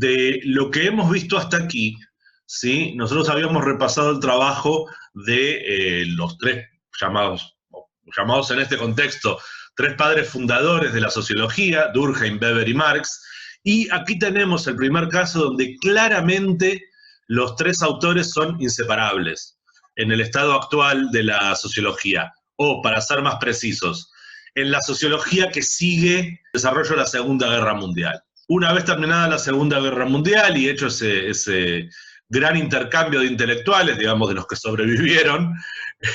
de lo que hemos visto hasta aquí, ¿sí? Nosotros habíamos repasado el trabajo de los tres llamados en este contexto, tres padres fundadores de la sociología, Durkheim, Weber y Marx, y aquí tenemos el primer caso donde claramente los tres autores son inseparables en el estado actual de la sociología, o para ser más precisos, en la sociología que sigue el desarrollo de la Segunda Guerra Mundial. Una vez terminada la Segunda Guerra Mundial y hecho ese gran intercambio de intelectuales, digamos, de los que sobrevivieron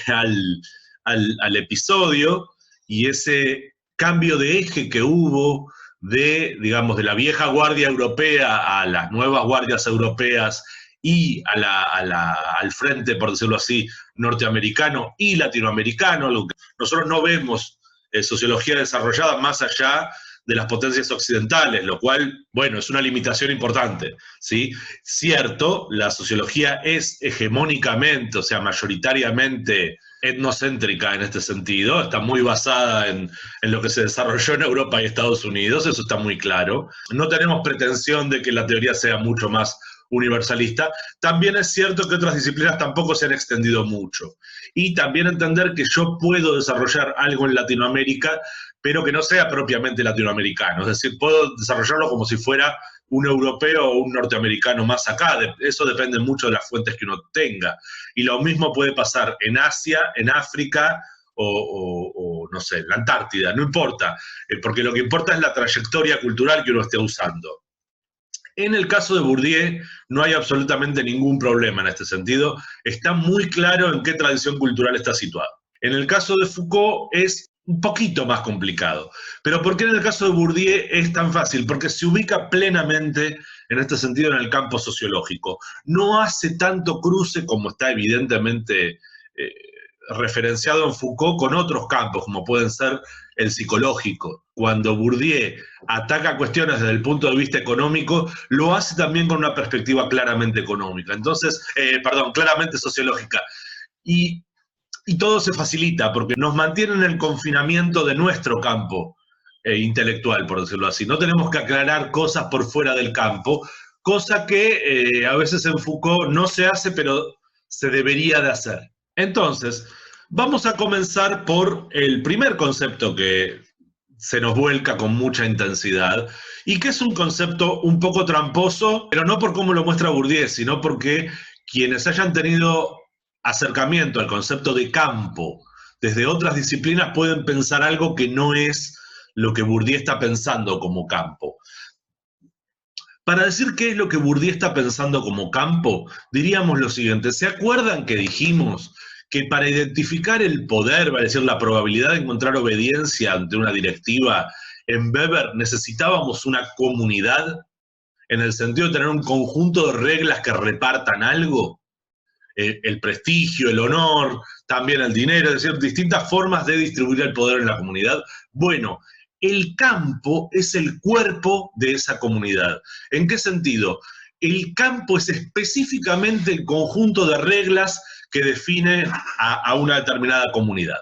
al episodio, y ese cambio de eje que hubo de, digamos, de la vieja guardia europea a las nuevas guardias europeas y al frente, por decirlo así, norteamericano y latinoamericano. Nosotros no vemos sociología desarrollada más allá de las potencias occidentales, lo cual, bueno, es una limitación importante, ¿sí? Cierto, la sociología es hegemónicamente, o sea, mayoritariamente etnocéntrica en este sentido, está muy basada en lo que se desarrolló en Europa y Estados Unidos, eso está muy claro. No tenemos pretensión de que la teoría sea mucho más universalista. También es cierto que otras disciplinas tampoco se han extendido mucho. Y también entender que yo puedo desarrollar algo en Latinoamérica, pero que no sea propiamente latinoamericano. Es decir, puedo desarrollarlo como si fuera un europeo o un norteamericano más acá. Eso depende mucho de las fuentes que uno tenga. Y lo mismo puede pasar en Asia, en África o no sé, en la Antártida. No importa, porque lo que importa es la trayectoria cultural que uno esté usando. En el caso de Bourdieu no hay absolutamente ningún problema en este sentido. Está muy claro en qué tradición cultural está situado. En el caso de Foucault es un poquito más complicado. Pero ¿por qué en el caso de Bourdieu es tan fácil? Porque se ubica plenamente en este sentido en el campo sociológico. No hace tanto cruce como está evidentemente referenciado en Foucault con otros campos, como pueden ser el psicológico. Cuando Bourdieu ataca cuestiones desde el punto de vista económico, lo hace también con una perspectiva claramente económica. Entonces, claramente sociológica. Y todo se facilita porque nos mantiene en el confinamiento de nuestro campo intelectual, por decirlo así. No tenemos que aclarar cosas por fuera del campo, cosa que a veces en Foucault no se hace, pero se debería de hacer. Entonces, vamos a comenzar por el primer concepto que se nos vuelca con mucha intensidad y que es un concepto un poco tramposo, pero no por cómo lo muestra Bourdieu, sino porque quienes hayan tenido acercamiento al concepto de campo desde otras disciplinas pueden pensar algo que no es lo que Bourdieu está pensando como campo. Para decir qué es lo que Bourdieu está pensando como campo, diríamos lo siguiente. ¿Se acuerdan que dijimos que para identificar el poder, va a decir la probabilidad de encontrar obediencia ante una directiva, en Weber necesitábamos una comunidad, en el sentido de tener un conjunto de reglas que repartan algo? El prestigio, el honor, también el dinero, es decir, distintas formas de distribuir el poder en la comunidad. Bueno, el campo es el cuerpo de esa comunidad. ¿En qué sentido? El campo es específicamente el conjunto de reglas que define a una determinada comunidad.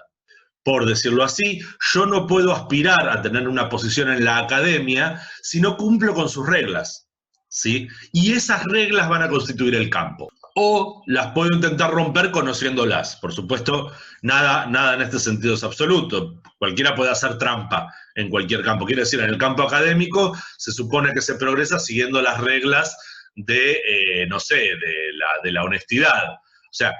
Por decirlo así, yo no puedo aspirar a tener una posición en la academia si no cumplo con sus reglas, ¿sí? Y esas reglas van a constituir el campo. O las puedo intentar romper conociéndolas. Por supuesto, nada en este sentido es absoluto. Cualquiera puede hacer trampa en cualquier campo. Quiere decir, en el campo académico se supone que se progresa siguiendo las reglas de, no sé, de la honestidad. O sea,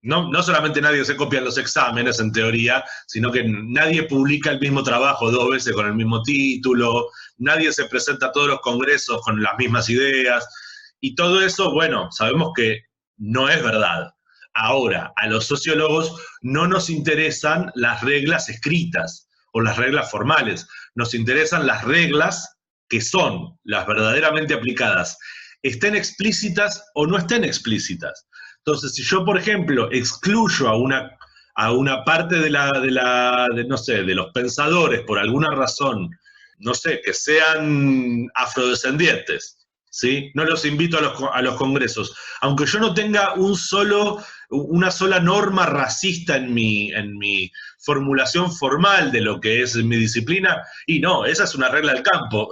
no solamente nadie se copia en los exámenes, en teoría, sino que nadie publica el mismo trabajo 2 veces con el mismo título, nadie se presenta a todos los congresos con las mismas ideas, y todo eso, bueno, sabemos que no es verdad. Ahora, a los sociólogos no nos interesan las reglas escritas o las reglas formales, nos interesan las reglas que son las verdaderamente aplicadas, estén explícitas o no estén explícitas. Entonces, si yo, por ejemplo, excluyo a una parte de no sé, de los pensadores por alguna razón, no sé, que sean afrodescendientes, ¿sí? No los invito a los congresos. Aunque yo no tenga una sola norma racista en mi formulación formal de lo que es mi disciplina, y no, esa es una regla del campo.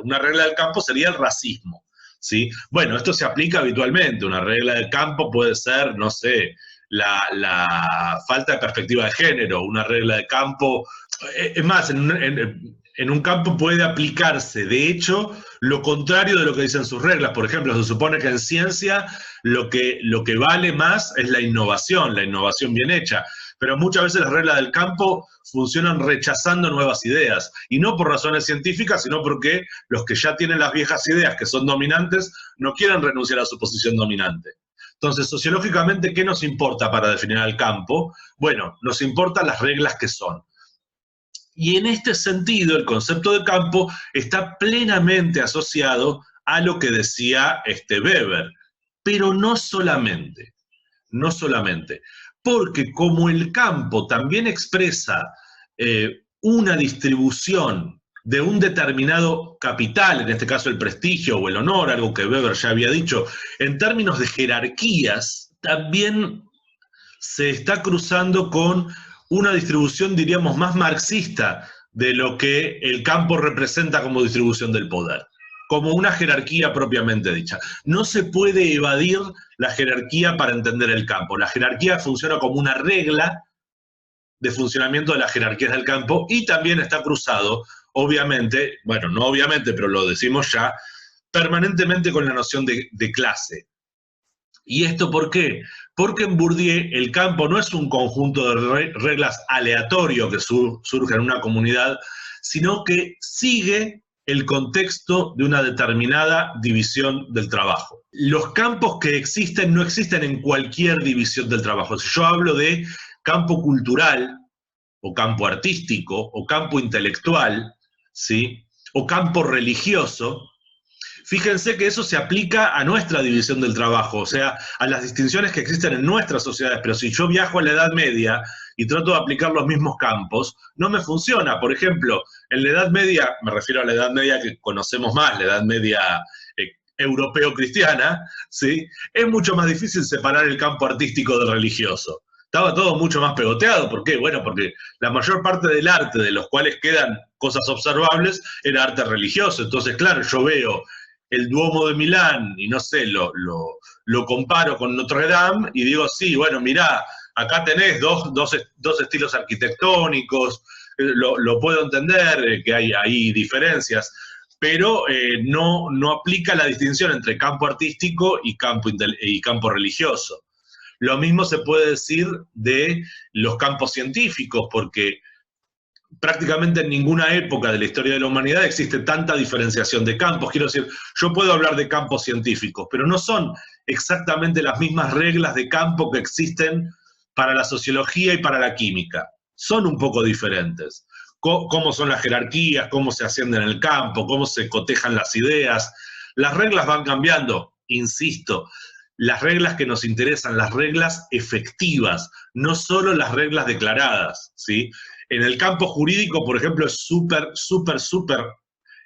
Una regla del campo sería el racismo, ¿sí? Bueno, esto se aplica habitualmente. Una regla de campo puede ser, no sé, la falta de perspectiva de género. Una regla de campo, es más, en un campo puede aplicarse, de hecho, lo contrario de lo que dicen sus reglas. Por ejemplo, se supone que en ciencia lo que vale más es la innovación bien hecha. Pero muchas veces las reglas del campo funcionan rechazando nuevas ideas. Y no por razones científicas, sino porque los que ya tienen las viejas ideas, que son dominantes, no quieren renunciar a su posición dominante. Entonces, sociológicamente, ¿qué nos importa para definir al campo? Bueno, nos importan las reglas que son. Y en este sentido, el concepto de campo está plenamente asociado a lo que decía Weber, pero no solamente, porque como el campo también expresa una distribución de un determinado capital, en este caso el prestigio o el honor, algo que Weber ya había dicho, en términos de jerarquías, también se está cruzando con una distribución, diríamos, más marxista de lo que el campo representa como distribución del poder, como una jerarquía propiamente dicha. No se puede evadir la jerarquía para entender el campo. La jerarquía funciona como una regla de funcionamiento de las jerarquías del campo y también está cruzado, obviamente, bueno, no obviamente, pero lo decimos ya, permanentemente con la noción de clase. ¿Y esto por qué? Porque en Bourdieu el campo no es un conjunto de reglas aleatorio que surge en una comunidad, sino que sigue el contexto de una determinada división del trabajo. Los campos que existen no existen en cualquier división del trabajo. Si yo hablo de campo cultural, o campo artístico, o campo intelectual, ¿sí? O campo religioso, fíjense que eso se aplica a nuestra división del trabajo, o sea, a las distinciones que existen en nuestras sociedades, pero si yo viajo a la Edad Media y trato de aplicar los mismos campos, no me funciona. Por ejemplo, en la Edad Media, me refiero a la Edad Media que conocemos más, la Edad Media europeo-cristiana, ¿sí? Es mucho más difícil separar el campo artístico del religioso. Estaba todo mucho más pegoteado. ¿Por qué? Bueno, porque la mayor parte del arte, de los cuales quedan cosas observables, era arte religioso. Entonces, claro, yo veo el Duomo de Milán y no sé, lo comparo con Notre Dame y digo, sí, bueno, mirá, acá tenés dos estilos arquitectónicos, lo puedo entender, que hay diferencias, pero no aplica la distinción entre campo artístico y campo religioso. Lo mismo se puede decir de los campos científicos, porque prácticamente en ninguna época de la historia de la humanidad existe tanta diferenciación de campos. Quiero decir, yo puedo hablar de campos científicos, pero no son exactamente las mismas reglas de campo que existen para la sociología y para la química. Son un poco diferentes. Cómo son las jerarquías, cómo se asciende en el campo, cómo se cotejan las ideas. Las reglas van cambiando, insisto. Las reglas que nos interesan, las reglas efectivas, no solo las reglas declaradas, ¿sí? En el campo jurídico, por ejemplo, es súper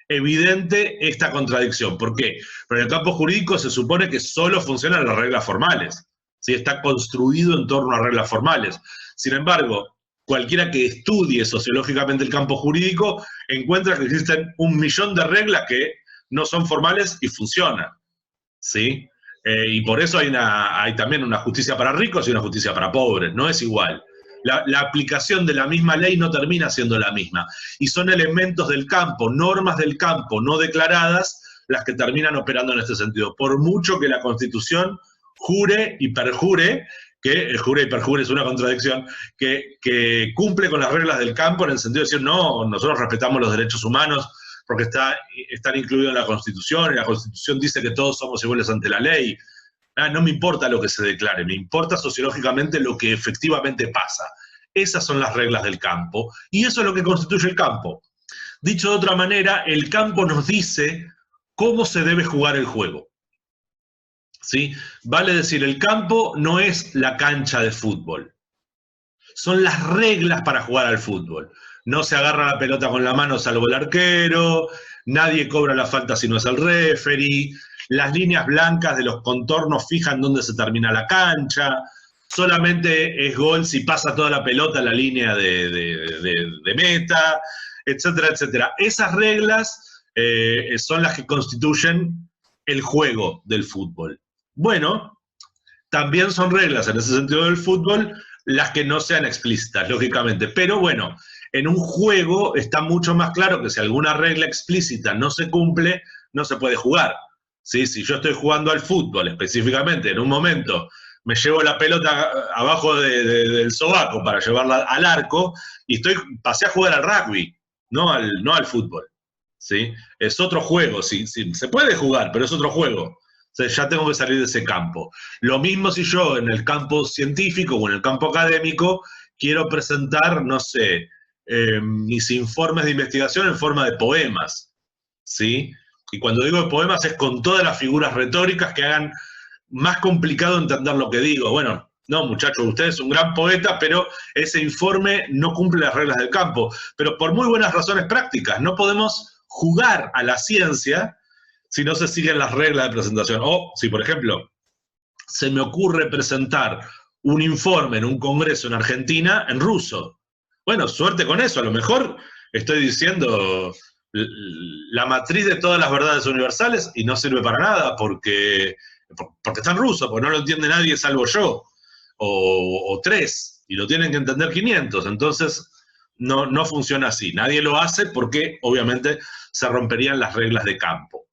evidente esta contradicción. ¿Por qué? Porque en el campo jurídico se supone que solo funcionan las reglas formales, ¿sí? Está construido en torno a reglas formales. Sin embargo, cualquiera que estudie sociológicamente el campo jurídico encuentra que existen 1.000.000 de reglas que no son formales y funcionan, ¿sí? Y por eso hay también una justicia para ricos y una justicia para pobres, no es igual. La aplicación de la misma ley no termina siendo la misma. Y son elementos del campo, normas del campo no declaradas, las que terminan operando en este sentido. Por mucho que la Constitución jure y perjure, que jure y perjure es una contradicción, que cumple con las reglas del campo en el sentido de decir, no, nosotros respetamos los derechos humanos porque están incluidos en la Constitución, y la Constitución dice que todos somos iguales ante la ley. No me importa lo que se declare, me importa sociológicamente lo que efectivamente pasa. Esas son las reglas del campo, y eso es lo que constituye el campo. Dicho de otra manera, el campo nos dice cómo se debe jugar el juego, ¿sí? Vale decir, el campo no es la cancha de fútbol, son las reglas para jugar al fútbol. No se agarra la pelota con la mano salvo el arquero, nadie cobra la falta si no es el referee, las líneas blancas de los contornos fijan dónde se termina la cancha, solamente es gol si pasa toda la pelota a la línea de meta, etcétera, etcétera. Esas reglas son las que constituyen el juego del fútbol? Bueno, también son reglas en ese sentido del fútbol las que no sean explícitas, lógicamente. Pero bueno, en un juego está mucho más claro que si alguna regla explícita no se cumple, no se puede jugar. ¿Sí? Si yo estoy jugando al fútbol específicamente, en un momento me llevo la pelota abajo del sobaco para llevarla al arco y pasé a jugar al rugby, no al fútbol. ¿Sí? Es otro juego, sí, se puede jugar, pero es otro juego. O sea, ya tengo que salir de ese campo. Lo mismo si yo en el campo científico o en el campo académico quiero presentar, no sé, mis informes de investigación en forma de poemas, ¿sí? Y cuando digo de poemas es con todas las figuras retóricas que hagan más complicado entender lo que digo. Bueno, no, muchachos, usted es un gran poeta, pero ese informe no cumple las reglas del campo. Pero por muy buenas razones prácticas, no podemos jugar a la ciencia si no se siguen las reglas de presentación. O si, por ejemplo, se me ocurre presentar un informe en un congreso en Argentina en ruso. Bueno, suerte con eso, a lo mejor estoy diciendo la matriz de todas las verdades universales y no sirve para nada porque está en ruso, porque no lo entiende nadie salvo yo, o 3, y lo tienen que entender 500, entonces no funciona así, nadie lo hace porque obviamente se romperían las reglas de campo.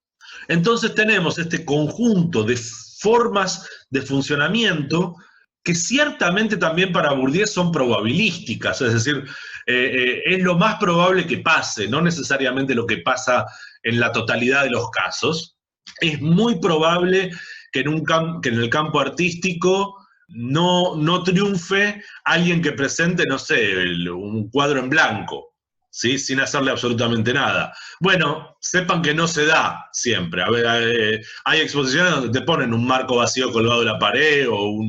Entonces tenemos este conjunto de formas de funcionamiento que ciertamente también para Bourdieu son probabilísticas, es decir, es lo más probable que pase, no necesariamente lo que pasa en la totalidad de los casos. Es muy probable que en el campo artístico no triunfe alguien que presente, no sé, un cuadro en blanco, ¿sí? Sin hacerle absolutamente nada. Bueno, sepan que no se da siempre. A ver, hay exposiciones donde te ponen un marco vacío colgado de la pared o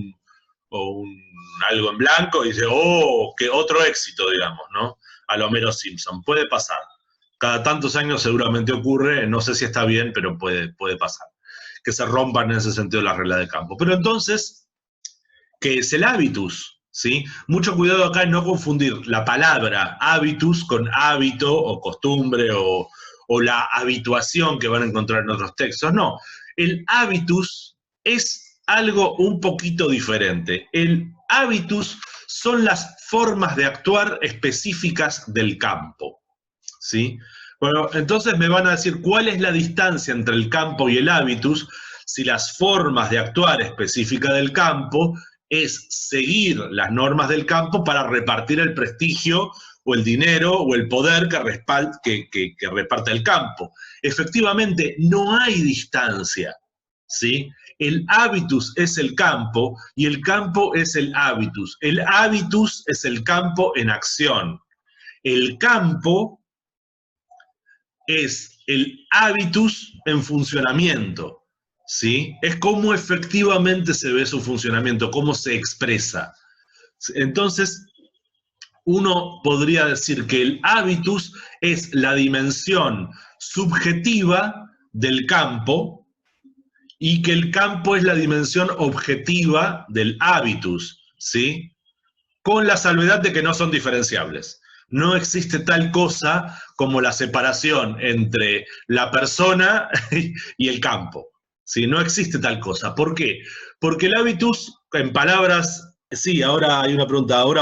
algo en blanco y dice, oh, qué otro éxito, digamos, ¿no? A lo Homero Simpson. Puede pasar. Cada tantos años seguramente ocurre, no sé si está bien, pero puede pasar. Que se rompan en ese sentido las reglas de campo. Pero entonces, ¿qué es el hábitus? ¿Sí? Mucho cuidado acá en no confundir la palabra hábitus con hábito o costumbre o la habituación que van a encontrar en otros textos. No, el hábitus es algo un poquito diferente. El hábitus son las formas de actuar específicas del campo, ¿sí? Bueno, entonces me van a decir cuál es la distancia entre el campo y el hábitus si las formas de actuar específicas del campo es seguir las normas del campo para repartir el prestigio o el dinero o el poder que reparte el campo. Efectivamente, no hay distancia, ¿sí? El hábitus es el campo y el campo es el hábitus. El hábitus es el campo en acción. El campo es el hábitus en funcionamiento, ¿sí? Es cómo efectivamente se ve su funcionamiento, cómo se expresa. Entonces, uno podría decir que el hábitus es la dimensión subjetiva del campo y que el campo es la dimensión objetiva del hábitus, ¿sí? Con la salvedad de que no son diferenciables. No existe tal cosa como la separación entre la persona y el campo. ¿Sí? No existe tal cosa. ¿Por qué? Porque el hábitus, en palabras, sí, ahora hay una pregunta, ahora,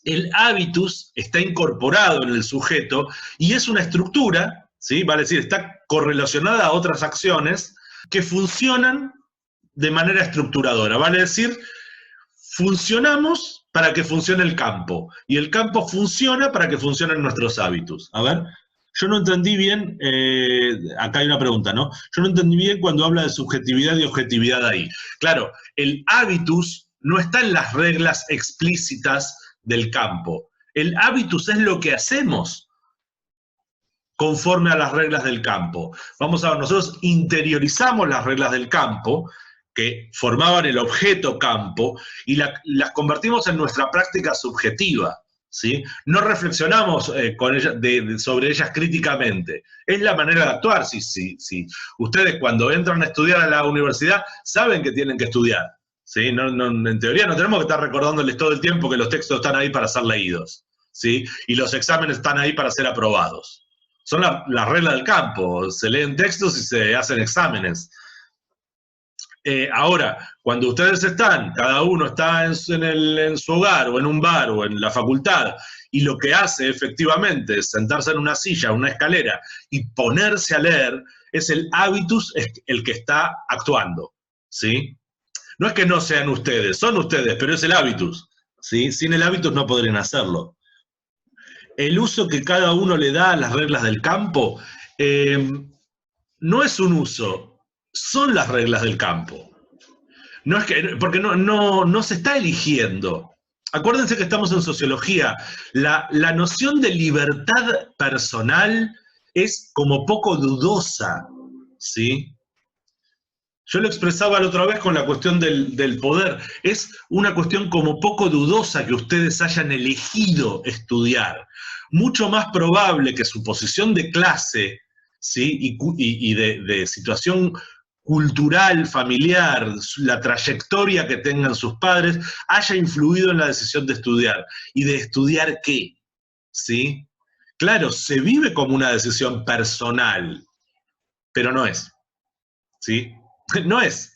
el hábitus está incorporado en el sujeto y es una estructura, ¿sí? Vale decir, está correlacionada a otras acciones que funcionan de manera estructuradora. Vale decir, funcionamos para que funcione el campo, y el campo funciona para que funcionen nuestros hábitos. A ver, yo no entendí bien, acá hay una pregunta, ¿no? Yo no entendí bien cuando habla de subjetividad y objetividad ahí. Claro, el hábitus no está en las reglas explícitas del campo. El hábitus es lo que hacemos conforme a las reglas del campo. Vamos a ver, nosotros interiorizamos las reglas del campo, que formaban el objeto campo, y las convertimos en nuestra práctica subjetiva, ¿sí? No reflexionamos sobre ellas críticamente. Es la manera de actuar. Sí. Ustedes cuando entran a estudiar a la universidad saben que tienen que estudiar, ¿sí? En teoría no tenemos que estar recordándoles todo el tiempo que los textos están ahí para ser leídos, ¿sí? Y los exámenes están ahí para ser aprobados. Son las reglas del campo, se leen textos y se hacen exámenes. Ahora, cuando ustedes están, cada uno está en su hogar o en un bar o en la facultad, y lo que hace efectivamente es sentarse en una silla, una escalera y ponerse a leer, es el hábitus el que está actuando, ¿sí? No es que no sean ustedes, son ustedes, pero es el hábitus, ¿sí? Sin el hábitus no podrían hacerlo. El uso que cada uno le da a las reglas del campo no es un uso, son las reglas del campo. No es que, porque no se está eligiendo. Acuérdense que estamos en sociología. La noción de libertad personal es como poco dudosa, ¿sí? Yo lo expresaba la otra vez con la cuestión del poder. Es una cuestión como poco dudosa que ustedes hayan elegido estudiar. Mucho más probable que su posición de clase, ¿sí? y de situación cultural, familiar, la trayectoria que tengan sus padres, haya influido en la decisión de estudiar. ¿Y de estudiar qué? ¿Sí? Claro, se vive como una decisión personal, pero no es. ¿Sí? No es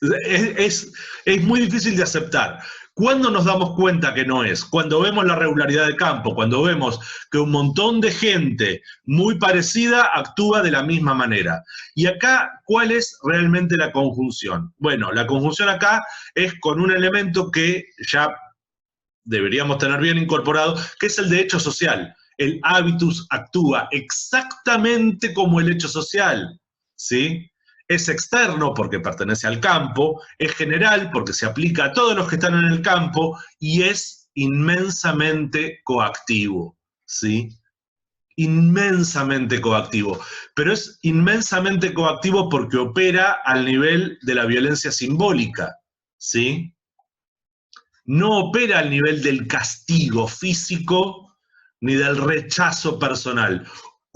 muy difícil de aceptar. ¿Cuándo nos damos cuenta que no es? Cuando vemos la regularidad de campo, cuando vemos que un montón de gente muy parecida actúa de la misma manera. Y acá, ¿cuál es realmente la conjunción? Bueno, la conjunción acá es con un elemento que ya deberíamos tener bien incorporado, que es el de hecho social. El hábitus actúa exactamente como el hecho social, ¿sí? Es externo porque pertenece al campo, es general porque se aplica a todos los que están en el campo y es inmensamente coactivo, ¿sí? Inmensamente coactivo. Pero es inmensamente coactivo porque opera al nivel de la violencia simbólica, ¿sí? No opera al nivel del castigo físico ni del rechazo personal.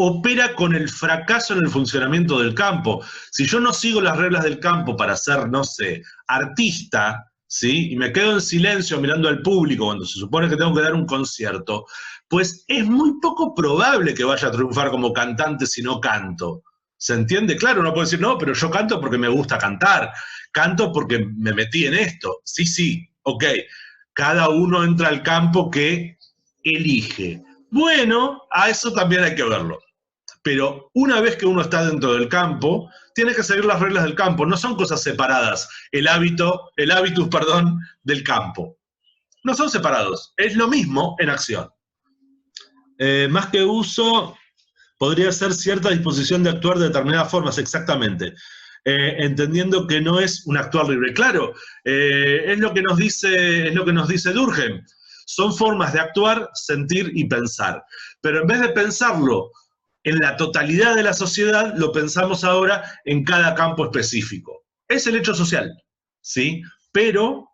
Opera con el fracaso en el funcionamiento del campo. Si yo no sigo las reglas del campo para ser, no sé, artista, ¿sí? Y me quedo en silencio mirando al público cuando se supone que tengo que dar un concierto, pues es muy poco probable que vaya a triunfar como cantante si no canto. ¿Se entiende? Claro, uno puede decir, no, pero yo canto porque me gusta cantar, canto porque me metí en esto. Sí, sí, ok. Cada uno entra al campo que elige. Bueno, a eso también hay que verlo. Pero una vez que uno está dentro del campo, tiene que seguir las reglas del campo. No son cosas separadas. El hábitus, perdón, del campo. No son separados. Es lo mismo en acción. Más que uso, podría ser cierta disposición de actuar de determinadas formas, exactamente. Entendiendo que no es un actuar libre. Claro, es lo que nos dice Durkheim. Son formas de actuar, sentir y pensar. Pero en vez de pensarlo en la totalidad de la sociedad, lo pensamos ahora en cada campo específico. Es el hecho social, ¿sí? Pero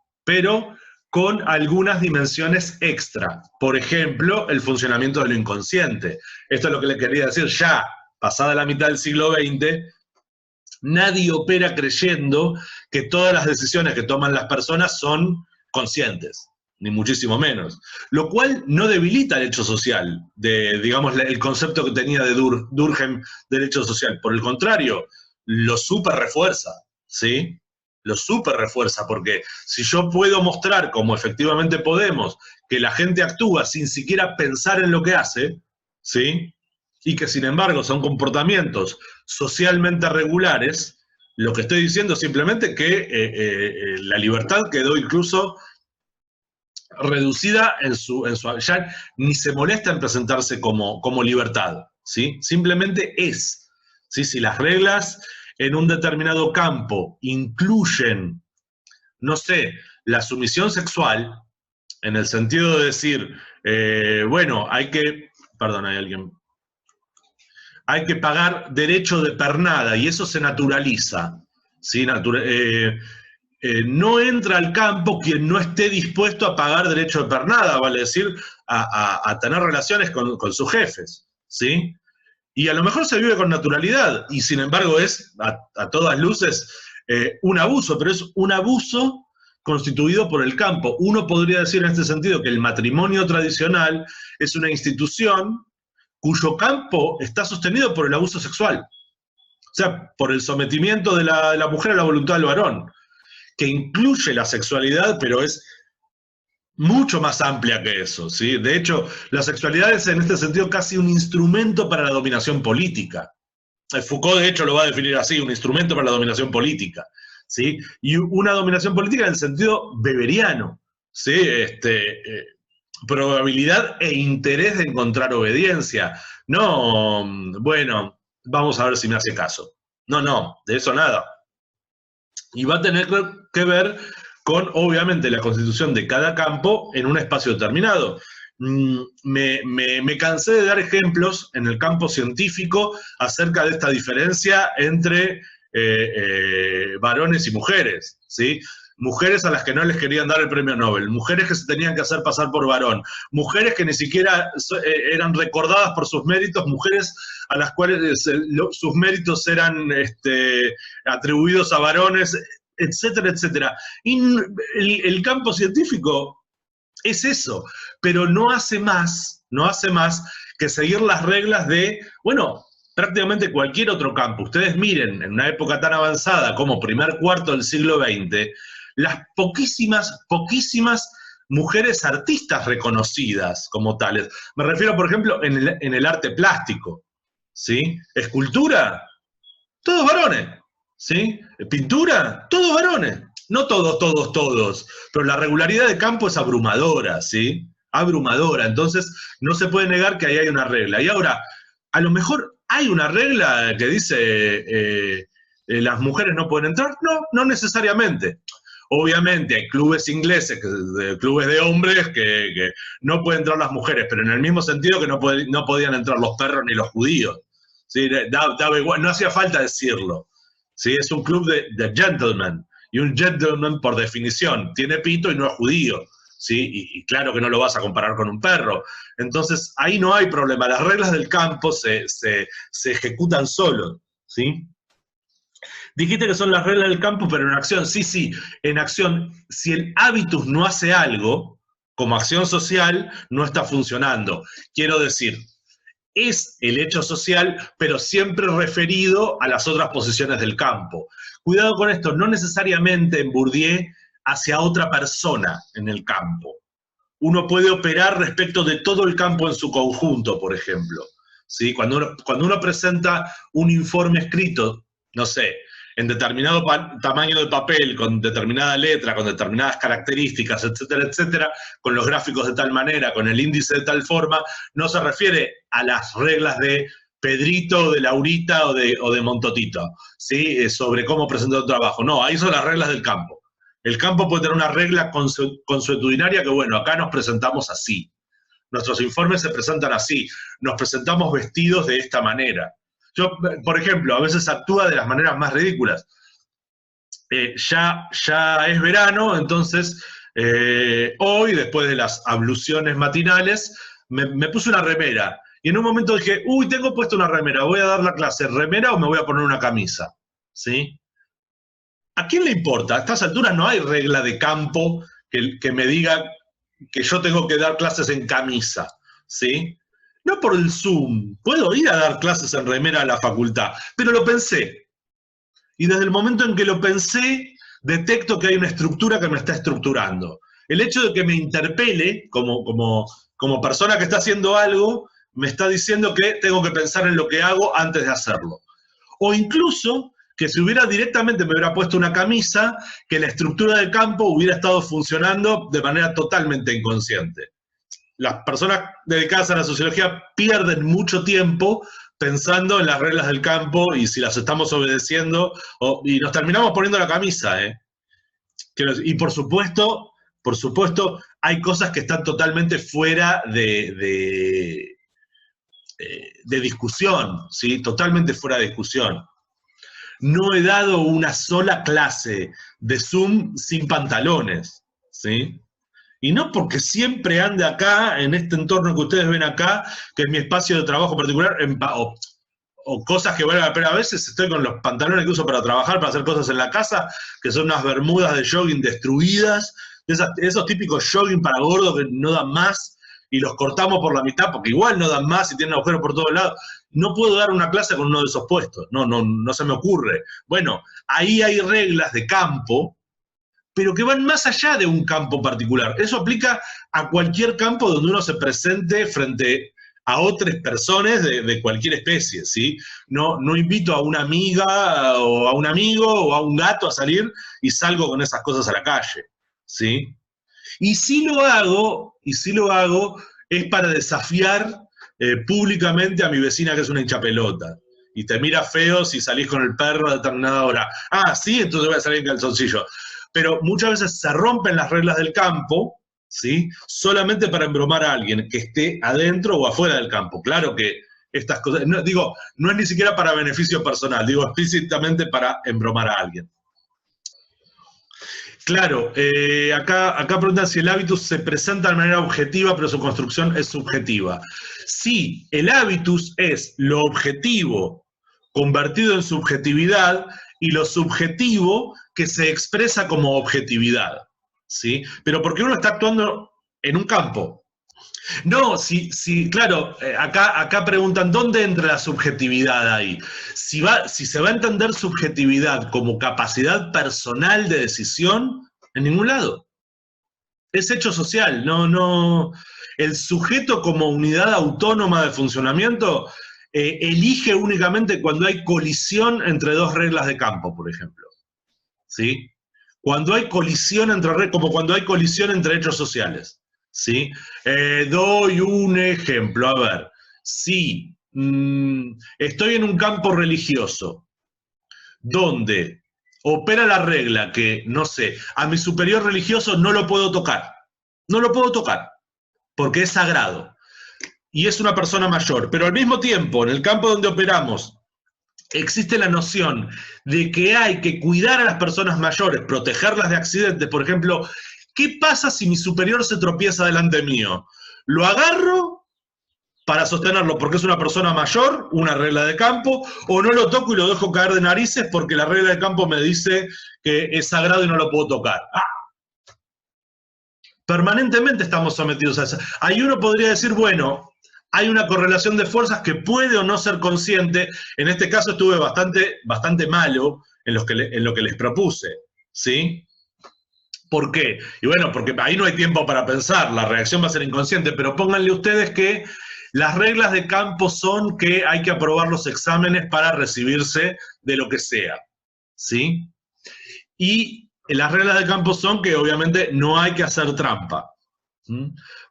con algunas dimensiones extra. Por ejemplo, el funcionamiento de lo inconsciente. Esto es lo que le quería decir ya, pasada la mitad del siglo XX, nadie opera creyendo que todas las decisiones que toman las personas son conscientes, ni muchísimo menos. Lo cual no debilita el hecho social, digamos, el concepto que tenía de Durkheim del hecho social. Por el contrario, lo súper refuerza, ¿sí? Lo súper refuerza, porque si yo puedo mostrar, como efectivamente podemos, que la gente actúa sin siquiera pensar en lo que hace, ¿sí? Y que sin embargo son comportamientos socialmente regulares, lo que estoy diciendo es simplemente que la libertad quedó incluso reducida ya ni se molesta en presentarse como libertad, ¿sí? Simplemente es, ¿sí? Si las reglas en un determinado campo incluyen, no sé, la sumisión sexual, en el sentido de decir, bueno, perdón, hay que pagar derecho de pernada y eso se naturaliza, ¿sí? No entra al campo quien no esté dispuesto a pagar derecho de pernada, vale decir, a tener relaciones con sus jefes, ¿sí? Y a lo mejor se vive con naturalidad, y sin embargo es, a todas luces, un abuso, pero es un abuso constituido por el campo. Uno podría decir en este sentido que el matrimonio tradicional es una institución cuyo campo está sostenido por el abuso sexual, o sea, por el sometimiento de la mujer a la voluntad del varón. que incluye la sexualidad, pero es mucho más amplia que eso, ¿sí? De hecho, la sexualidad es en este sentido casi un instrumento para la dominación política. Foucault, de hecho, lo va a definir así, un instrumento para la dominación política, ¿sí? Y una dominación política en el sentido weberiano, ¿sí? Probabilidad e interés de encontrar obediencia. No, bueno, vamos a ver si me hace caso. No, no, de eso nada. Y va a tener que ver con, obviamente, la constitución de cada campo en un espacio determinado. Me cansé de dar ejemplos en el campo científico acerca de esta diferencia entre varones y mujeres, ¿sí? Mujeres a las que no les querían dar el premio Nobel, mujeres que se tenían que hacer pasar por varón, mujeres que ni siquiera eran recordadas por sus méritos, mujeres a las cuales sus méritos eran atribuidos a varones, etcétera, etcétera. Y el campo científico es eso, pero no hace más que seguir las reglas de, bueno, prácticamente cualquier otro campo. Ustedes miren, en una época tan avanzada como primer cuarto del siglo XX, las poquísimas mujeres artistas reconocidas como tales. Me refiero, por ejemplo, en el arte plástico, ¿sí? Escultura, todos varones, ¿sí? Pintura, todos varones. No todos, pero la regularidad de campo es abrumadora, ¿sí? Abrumadora, entonces no se puede negar que ahí hay una regla. Y ahora, a lo mejor hay una regla que dice las mujeres no pueden entrar, no necesariamente. Obviamente hay clubes ingleses, clubes de hombres que no pueden entrar las mujeres, pero en el mismo sentido que no podían entrar los perros ni los judíos. ¿Sí? Daba igual, no hacía falta decirlo. ¿Sí? Es un club de gentlemen, y un gentleman por definición tiene pito y no es judío. ¿Sí? Y claro que no lo vas a comparar con un perro. Entonces ahí no hay problema, las reglas del campo se ejecutan solo. ¿Sí? Dijiste que son las reglas del campo, pero en acción, sí, en acción, si el hábitus no hace algo, como acción social, no está funcionando. Quiero decir, es el hecho social, pero siempre referido a las otras posiciones del campo. Cuidado con esto, no necesariamente en Bourdieu hacia otra persona en el campo. Uno puede operar respecto de todo el campo en su conjunto, por ejemplo. ¿Sí? Cuando uno presenta un informe escrito, no sé, en determinado tamaño de papel, con determinada letra, con determinadas características, etcétera, etcétera, con los gráficos de tal manera, con el índice de tal forma, no se refiere a las reglas de Pedrito, de Laurita o de Montotito, ¿sí? Sobre cómo presentar un trabajo. No, ahí son las reglas del campo. El campo puede tener una regla consuetudinaria que, bueno, acá nos presentamos así. Nuestros informes se presentan así. Nos presentamos vestidos de esta manera. Yo, por ejemplo, a veces actúa de las maneras más ridículas. Ya es verano, entonces hoy, después de las abluciones matinales, me puse una remera. Y en un momento dije, uy, tengo puesto una remera, ¿voy a dar la clase remera o me voy a poner una camisa? ¿Sí? ¿A quién le importa? A estas alturas no hay regla de campo que me diga que yo tengo que dar clases en camisa, ¿sí? No por el Zoom, puedo ir a dar clases en remera a la facultad, pero lo pensé. Y desde el momento en que lo pensé, detecto que hay una estructura que me está estructurando. El hecho de que me interpele como persona que está haciendo algo, me está diciendo que tengo que pensar en lo que hago antes de hacerlo. O incluso que si directamente me hubiera puesto una camisa, que la estructura del campo hubiera estado funcionando de manera totalmente inconsciente. Las personas dedicadas a la sociología pierden mucho tiempo pensando en las reglas del campo y si las estamos obedeciendo, y nos terminamos poniendo la camisa. Y por supuesto, hay cosas que están totalmente fuera de discusión, ¿sí? Totalmente fuera de discusión. No he dado una sola clase de Zoom sin pantalones, ¿sí? Y no porque siempre ande acá, en este entorno que ustedes ven acá, que es mi espacio de trabajo particular, o cosas que valen la pena. A veces estoy con los pantalones que uso para trabajar, para hacer cosas en la casa, que son unas bermudas de jogging destruidas, esos típicos jogging para gordos que no dan más, y los cortamos por la mitad, porque igual no dan más y tienen agujeros por todos lados. No puedo dar una clase con uno de esos puestos, no se me ocurre. Bueno, ahí hay reglas de campo pero que van más allá de un campo particular. Eso aplica a cualquier campo donde uno se presente frente a otras personas de cualquier especie, ¿sí? No invito a una amiga o a un amigo o a un gato a salir y salgo con esas cosas a la calle, ¿sí? Y si lo hago, es para desafiar públicamente a mi vecina que es una hinchapelota. Y te mira feo si salís con el perro a determinada hora. Ah, sí, entonces voy a salir en calzoncillo. Pero muchas veces se rompen las reglas del campo, ¿sí? Solamente para embromar a alguien que esté adentro o afuera del campo. Claro que estas cosas, no, digo, no es ni siquiera para beneficio personal, digo explícitamente para embromar a alguien. Claro, acá preguntan si el hábitus se presenta de manera objetiva, pero su construcción es subjetiva. Sí, el hábitus es lo objetivo convertido en subjetividad y lo subjetivo que se expresa como objetividad, ¿sí? Pero porque uno está actuando en un campo. No, sí, claro, acá preguntan, ¿dónde entra la subjetividad ahí? Si se va a entender subjetividad como capacidad personal de decisión, en ningún lado. Es hecho social, no. El sujeto como unidad autónoma de funcionamiento elige únicamente cuando hay colisión entre dos reglas de campo, por ejemplo. ¿Sí? Cuando hay colisión como cuando hay colisión entre hechos sociales. ¿Sí? Doy un ejemplo, a ver, si estoy en un campo religioso donde opera la regla que, no sé, a mi superior religioso no lo puedo tocar, porque es sagrado y es una persona mayor, pero al mismo tiempo, en el campo donde operamos, existe la noción de que hay que cuidar a las personas mayores, protegerlas de accidentes. Por ejemplo, ¿qué pasa si mi superior se tropieza delante mío? ¿Lo agarro para sostenerlo porque es una persona mayor, una regla de campo, o no lo toco y lo dejo caer de narices porque la regla de campo me dice que es sagrado y no lo puedo tocar? Permanentemente estamos sometidos a eso. Ahí uno podría decir, bueno, hay una correlación de fuerzas que puede o no ser consciente. En este caso estuve bastante malo en lo que les propuse, ¿sí? ¿Por qué? Y bueno, porque ahí no hay tiempo para pensar, la reacción va a ser inconsciente, pero pónganle ustedes que las reglas de campo son que hay que aprobar los exámenes para recibirse de lo que sea, ¿sí? Y las reglas de campo son que obviamente no hay que hacer trampa.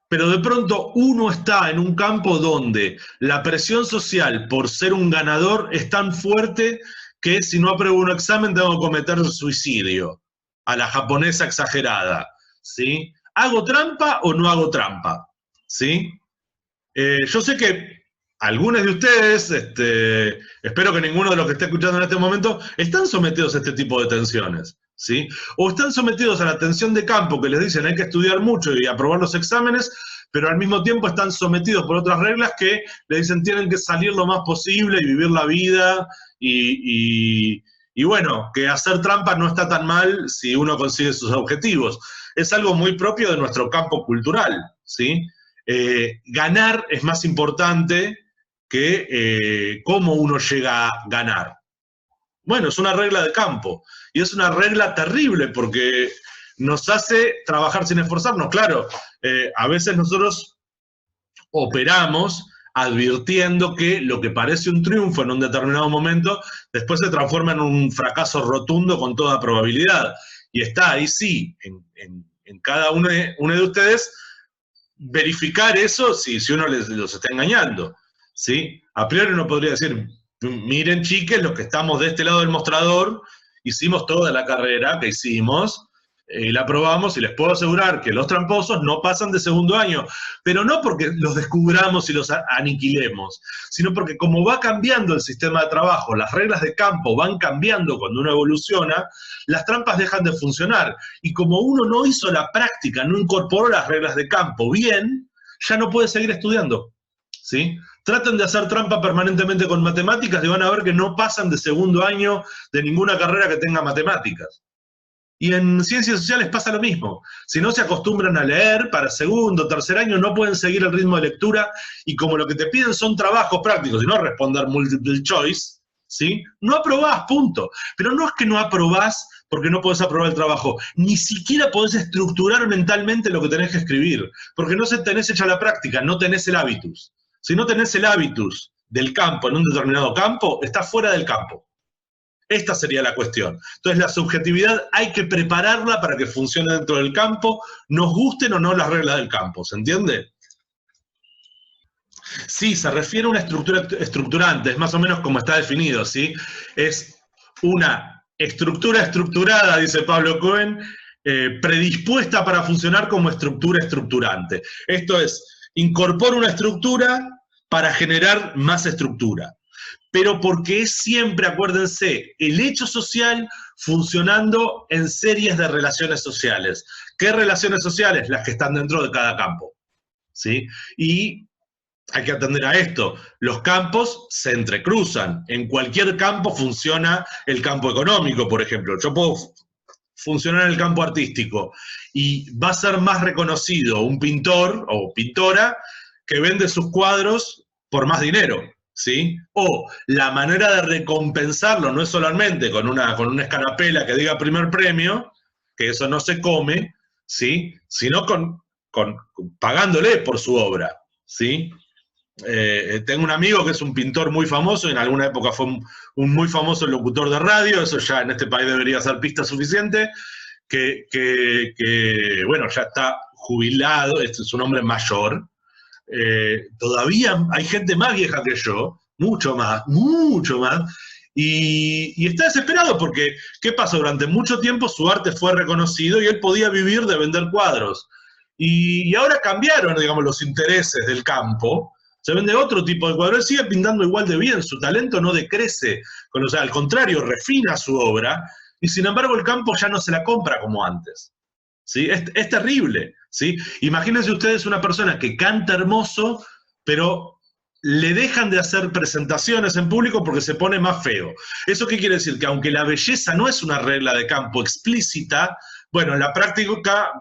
Pero de pronto uno está en un campo donde la presión social por ser un ganador es tan fuerte que si no apruebo un examen tengo que cometer suicidio, a la japonesa exagerada, ¿sí? ¿Hago trampa o no hago trampa? ¿Sí? Yo sé que algunos de ustedes, espero que ninguno de los que esté escuchando en este momento, están sometidos a este tipo de tensiones, ¿sí? O están sometidos a la tensión de campo que les dicen hay que estudiar mucho y aprobar los exámenes, pero al mismo tiempo están sometidos por otras reglas que les dicen tienen que salir lo más posible y vivir la vida y bueno, que hacer trampa no está tan mal si uno consigue sus objetivos. Es algo muy propio de nuestro campo cultural, ¿sí? Ganar es más importante que cómo uno llega a ganar. Bueno, es una regla de campo y es una regla terrible porque nos hace trabajar sin esforzarnos. Claro, a veces nosotros operamos advirtiendo que lo que parece un triunfo en un determinado momento después se transforma en un fracaso rotundo con toda probabilidad. Y está ahí sí, en cada uno de ustedes, verificar eso si uno los está engañando, ¿sí? A priori uno podría decir, miren chiques, los que estamos de este lado del mostrador, hicimos toda la carrera que hicimos, y la aprobamos, y les puedo asegurar que los tramposos no pasan de segundo año, pero no porque los descubramos y los aniquilemos, sino porque como va cambiando el sistema de trabajo, las reglas de campo van cambiando cuando uno evoluciona, las trampas dejan de funcionar, y como uno no hizo la práctica, no incorporó las reglas de campo bien, ya no puede seguir estudiando, ¿sí? Traten de hacer trampa permanentemente con matemáticas y van a ver que no pasan de segundo año de ninguna carrera que tenga matemáticas. Y en ciencias sociales pasa lo mismo. Si no se acostumbran a leer, para segundo, tercer año no pueden seguir el ritmo de lectura y como lo que te piden son trabajos prácticos y no responder multiple choice, ¿sí? No aprobás, punto. Pero no es que no aprobás porque no podés aprobar el trabajo, ni siquiera podés estructurar mentalmente lo que tenés que escribir, porque no se tenés hecha la práctica, no tenés el hábitus. Si no tenés el hábitus del campo en un determinado campo, estás fuera del campo. Esta sería la cuestión. Entonces la subjetividad hay que prepararla para que funcione dentro del campo, nos gusten o no las reglas del campo, ¿se entiende? Sí, se refiere a una estructura estructurante, es más o menos como está definido, ¿sí? Es una estructura estructurada, dice Pablo Cohen, predispuesta para funcionar como estructura estructurante. Esto es, incorpora una estructura para generar más estructura. Pero porque es siempre, acuérdense, el hecho social funcionando en series de relaciones sociales. ¿Qué relaciones sociales? Las que están dentro de cada campo, ¿sí? Y hay que atender a esto. Los campos se entrecruzan. En cualquier campo funciona el campo económico, por ejemplo. Yo puedo funcionar en el campo artístico y va a ser más reconocido un pintor o pintora que vende sus cuadros por más dinero, ¿sí? O la manera de recompensarlo no es solamente con una escarapela que diga primer premio, que eso no se come, ¿sí? Sino pagándole por su obra, ¿sí? Tengo un amigo que es un pintor muy famoso, y en alguna época fue un muy famoso locutor de radio, eso ya en este país debería ser pista suficiente, bueno, ya está jubilado, este es un hombre mayor, todavía hay gente más vieja que yo, mucho más, y está desesperado porque, ¿qué pasa? Durante mucho tiempo su arte fue reconocido y él podía vivir de vender cuadros. Y ahora cambiaron, digamos, los intereses del campo, se vende otro tipo de cuadro, él sigue pintando igual de bien, su talento no decrece, o sea, al contrario, refina su obra, y sin embargo el campo ya no se la compra como antes. ¿Sí? Es terrible, ¿sí? Imagínense ustedes una persona que canta hermoso, pero le dejan de hacer presentaciones en público porque se pone más feo. ¿Eso qué quiere decir? Que aunque la belleza no es una regla de campo explícita, bueno, en la práctica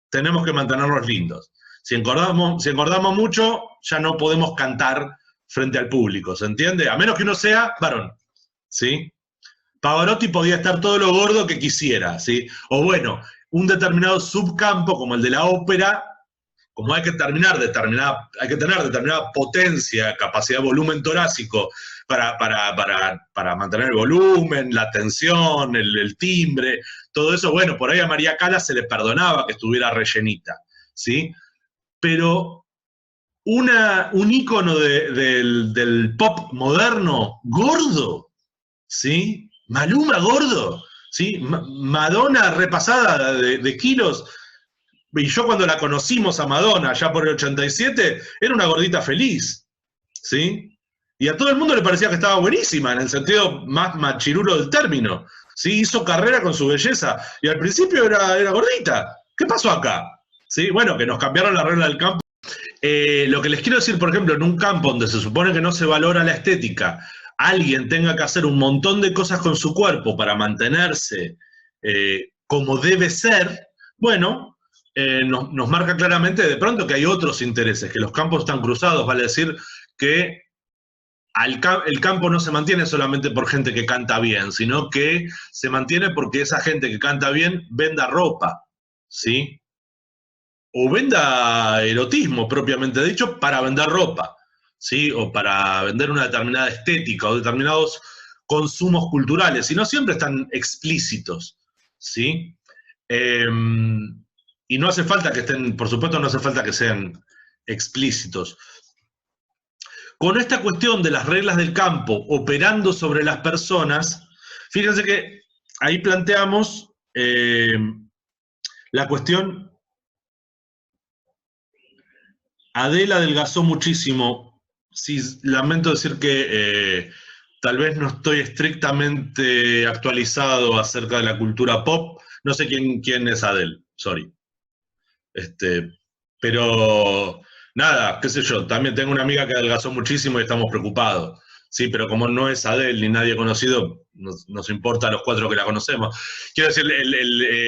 tenemos que mantenernos lindos. Si engordamos mucho, ya no podemos cantar frente al público, ¿se entiende? A menos que uno sea varón, ¿sí? Pavarotti podía estar todo lo gordo que quisiera, ¿sí? O bueno, un determinado subcampo como el de la ópera, como hay que tener determinada potencia, capacidad, volumen torácico para mantener el volumen, la tensión, el timbre, todo eso, bueno, por ahí a María Callas se le perdonaba que estuviera rellenita, ¿sí? Pero un ícono del pop moderno, gordo, ¿sí? Maluma gordo, ¿sí? Madonna repasada de kilos. Y yo cuando la conocimos a Madonna, ya por el 87, era una gordita feliz, ¿sí? Y a todo el mundo le parecía que estaba buenísima, en el sentido más machirulo del término, ¿sí? Hizo carrera con su belleza, y al principio era gordita. ¿Qué pasó acá? ¿Sí? Bueno, que nos cambiaron la regla del campo. Lo que les quiero decir, por ejemplo, en un campo donde se supone que no se valora la estética, alguien tenga que hacer un montón de cosas con su cuerpo para mantenerse como debe ser, bueno, nos marca claramente de pronto que hay otros intereses, que los campos están cruzados, vale decir que el campo no se mantiene solamente por gente que canta bien, sino que se mantiene porque esa gente que canta bien venda ropa, ¿sí? O venda erotismo propiamente dicho para vender ropa, ¿sí? O para vender una determinada estética o determinados consumos culturales, y no siempre están explícitos, ¿sí? Y no hace falta que estén, por supuesto no hace falta que sean explícitos. Con esta cuestión de las reglas del campo operando sobre las personas, fíjense que ahí planteamos la cuestión. Adela adelgazó muchísimo. Sí, lamento decir que tal vez no estoy estrictamente actualizado acerca de la cultura pop. No sé quién es Adele, sorry. Pero nada, qué sé yo, también tengo una amiga que adelgazó muchísimo y estamos preocupados. Sí, pero como no es Adele ni nadie conocido, nos importa a los cuatro que la conocemos. Quiero decir,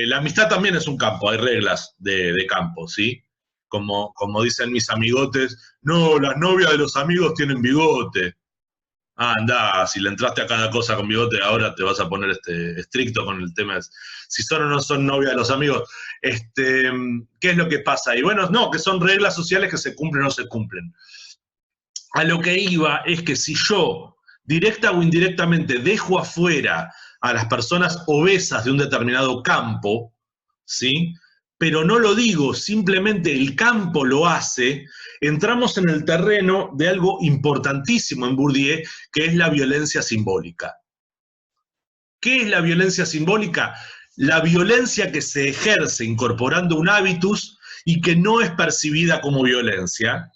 la amistad también es un campo, hay reglas de campo, ¿sí? Como dicen mis amigotes, no, las novias de los amigos tienen bigote. Ah, andá, si le entraste a cada cosa con bigote, ahora te vas a poner estricto con el tema. Si son o no son novia de los amigos. ¿Qué es lo que pasa? Y bueno, no, que son reglas sociales que se cumplen o no se cumplen. A lo que iba es que si yo, directa o indirectamente, dejo afuera a las personas obesas de un determinado campo, ¿sí? Pero no lo digo, simplemente el campo lo hace, entramos en el terreno de algo importantísimo en Bourdieu, que es la violencia simbólica. ¿Qué es la violencia simbólica? La violencia que se ejerce incorporando un hábitus y que no es percibida como violencia,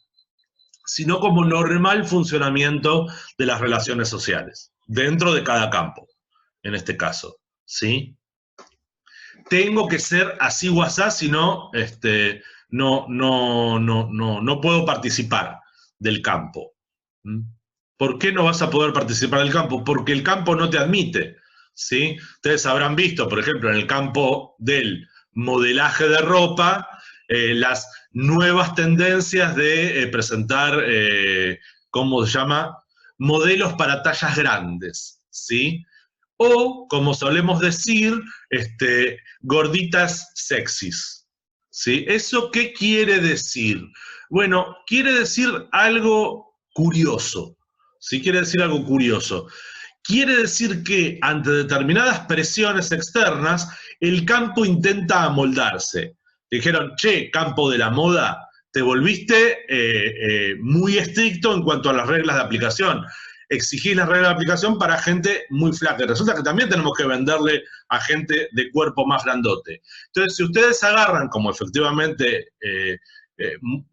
sino como normal funcionamiento de las relaciones sociales, dentro de cada campo, en este caso, ¿sí? Tengo que ser así o asá, si no, no puedo participar del campo. ¿Por qué no vas a poder participar del campo? Porque el campo no te admite, ¿sí? Ustedes habrán visto, por ejemplo, en el campo del modelaje de ropa, las nuevas tendencias de presentar, ¿cómo se llama? Modelos para tallas grandes, ¿sí? O, como solemos decir, gorditas sexys, ¿sí? ¿Eso qué quiere decir? Bueno, quiere decir algo curioso, ¿sí? Quiere decir algo curioso. Quiere decir que ante determinadas presiones externas, el campo intenta amoldarse. Dijeron, che, campo de la moda, te volviste muy estricto en cuanto a las reglas de aplicación. Exigís las reglas de aplicación para gente muy flaca. Resulta que también tenemos que venderle a gente de cuerpo más grandote. Entonces, si ustedes agarran, como efectivamente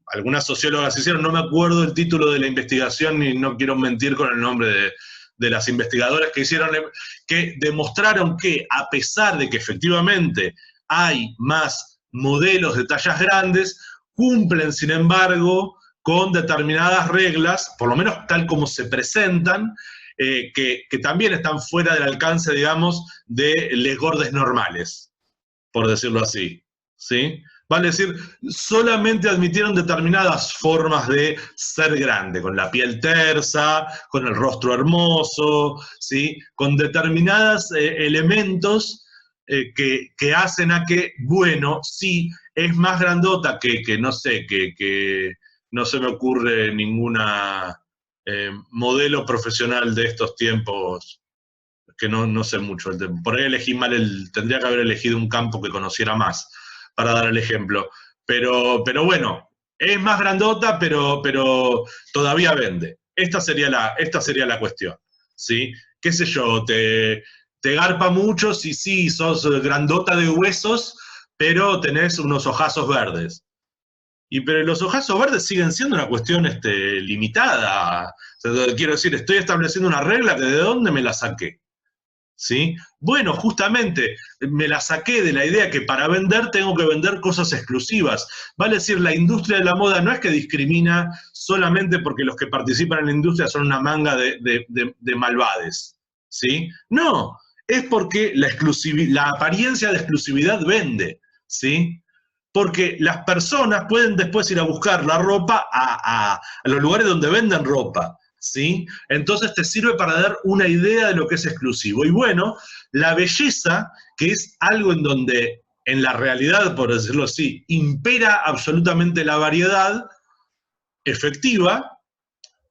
algunas sociólogas hicieron, no me acuerdo el título de la investigación y no quiero mentir con el nombre de las investigadoras que hicieron, que demostraron que a pesar de que efectivamente hay más modelos de tallas grandes, cumplen, sin embargo, con determinadas reglas, por lo menos tal como se presentan, que también están fuera del alcance, digamos, de les gordes normales, por decirlo así, ¿sí? Vale decir, solamente admitieron determinadas formas de ser grande, con la piel tersa, con el rostro hermoso, ¿sí? Con determinados elementos que hacen a que, bueno, sí, es más grandota que no sé, que no se me ocurre ninguna modelo profesional de estos tiempos, que no sé mucho. Por ahí elegí mal, tendría que haber elegido un campo que conociera más para dar el ejemplo. Pero bueno, es más grandota, pero todavía vende. Esta sería la cuestión, ¿sí? ¿Qué sé yo? Te garpa mucho si sí, sos grandota de huesos, pero tenés unos ojazos verdes. Pero los ojazos verdes siguen siendo una cuestión limitada. O sea, quiero decir, estoy estableciendo una regla que de dónde me la saqué. ¿Sí? Bueno, justamente me la saqué de la idea que para vender tengo que vender cosas exclusivas. Vale decir, la industria de la moda no es que discrimina solamente porque los que participan en la industria son una manga de malvades, ¿sí? No, es porque la apariencia de exclusividad vende, ¿sí? Porque las personas pueden después ir a buscar la ropa a los lugares donde venden ropa, ¿sí? Entonces te sirve para dar una idea de lo que es exclusivo. Y bueno, la belleza, que es algo en donde, en la realidad, por decirlo así, impera absolutamente la variedad efectiva,